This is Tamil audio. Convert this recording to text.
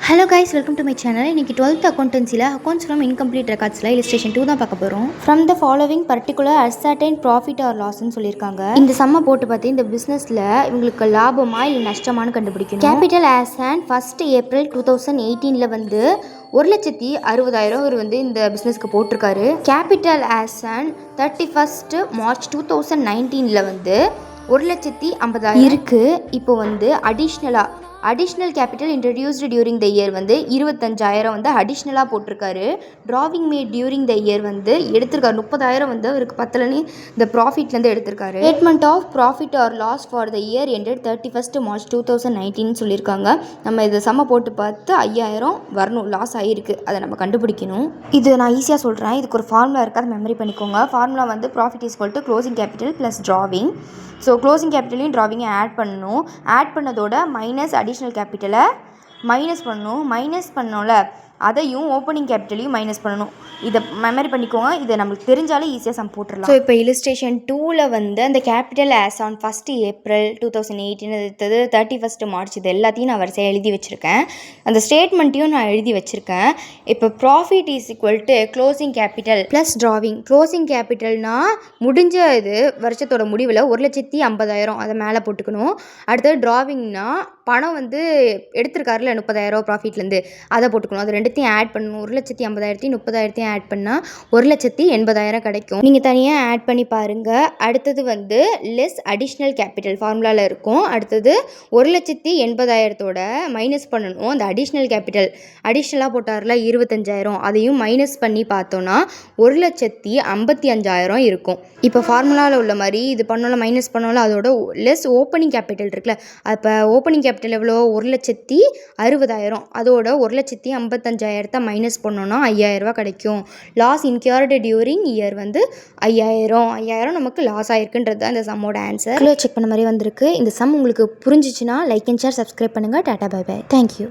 Hello guys, welcome to my channel. இன்னைக்கு 12th accountancy accounts from incomplete records illustration 2 தான் பார்க்க போறோம். From the following particular ascertained profit or loss ன்னு சொல்லிருக்காங்க. இந்த சம்ம போட்டு பார்த்து இந்த பிசினஸ்ல இவங்களுக்கு லாபமா இல்ல நஷ்டமான்னு கண்டுபிடிக்கணும். Capital as on 1st April 2018ல வந்து 1,60,000 இவர் வந்து இந்த பிசினஸ்க்கு போட்டிருக்காரு. Capital as on 31st March 2019ல வந்து 1,50,000 இருக்கு. இப்போ வந்து additional capital introduced during the year வந்து 25,000 வந்து அடிஷ்னலாக போட்டிருக்காரு. Drawing made during the year வந்து எடுத்திருக்காரு. 30,000 வந்து அவருக்கு பத்தலன்னு இந்த ப்ராஃபிட்லேருந்து எடுத்திருக்காரு. Statement of profit or loss for the year ended 31st March 2019 சொல்லியிருக்காங்க. நம்ம இதை சம போட்டு பார்த்து 5,000 வரணும், லாஸ் ஆகிருக்கு, அதை நம்ம கண்டுபிடிக்கணும். இது நான் ஈஸியாக சொல்கிறேன். இதுக்கு ஒரு ஃபார்முலா இருக்குது, அதை மெமரி பண்ணிக்கோங்க. ஃபார்முலா வந்து profit is equal to closing capital plus drawing. So closing கேபிட்டலையும் டிராவிங்கை ஆட் பண்ணணும். ஆட் பண்ணதோட மைனஸ் அடிஷ்னல் கேபிட்டலை மைனஸ் பண்ணோம்ல, அதையும் ஓப்பனிங் கேபிட்டலையும் மைனஸ் பண்ணணும். இதை மெமரி பண்ணிக்கோங்க. இதை நம்மளுக்கு தெரிஞ்சாலே ஈஸியாக சம் போட்டுடலாம். ஸோ இப்போ illustration 2ல் வந்து அந்த capital as on 1st April 2018 எடுத்தது 31st March இது எல்லாத்தையும் நான் வரிசையாக எழுதி வச்சுருக்கேன். அந்த ஸ்டேட்மெண்ட்டையும் நான் எழுதி வச்சுருக்கேன். இப்போ profit is equal to closing capital plus drawing. Closing கேபிட்டல்னால் முடிஞ்ச இது வருஷத்தோட முடிவில் 1,50,000 அதை மேலே போட்டுக்கணும். அடுத்தது டிராவிங்னா பணம் வந்து எடுத்திருக்காருல 30,000 ப்ராஃபிட்லேருந்து அதை போட்டுக்கணும். அது ரெண்டுத்தையும் ஆட் பண்ணணும். 1,50,000 30,000 ஆட் பண்ணால் 1,80,000 கிடைக்கும். நீங்கள் தனியாக ஆட் பண்ணி பாருங்கள். அடுத்தது வந்து லெஸ் அடிஷ்னல் கேபிட்டல் ஃபார்முலாவில் இருக்கும். அடுத்தது 1,80,000 மைனஸ் பண்ணணும். அந்த அடிஷ்னல் கேபிட்டல் அடிஷ்னலாக போட்டார்ல 25,000 அதையும் மைனஸ் பண்ணி பார்த்தோன்னா 1,55,000 இருக்கும். இப்போ ஃபார்முலாவில் உள்ள மாதிரி இது பண்ணோம்ல, மைனஸ் பண்ணோம்ல, அதோட லெஸ் ஓப்பனிங் கேபிட்டல் இருக்குல்ல, அப்போ ஓப்பனிங் கேபிட்டல் எவ்வளோ 1,60,000 அதோட 1,55,000 மைனஸ் பண்ணோன்னா 5,000 கிடைக்கும். லாஸ் இன்கர்டு டியூரிங் இயர் வந்து 5,000 நமக்கு லாஸ் ஆயிருக்குன்றது தான் இந்த சம்மோட ஆன்சர். செக் பண்ண மாதிரி வந்திருக்கு. இந்த சம் உங்களுக்கு புரிஞ்சிச்சுன்னா லைக் அண்ட் ஷேர், சப்ஸ்கிரைப் பண்ணுங்கள். டாடா பை பை. தேங்க்யூ.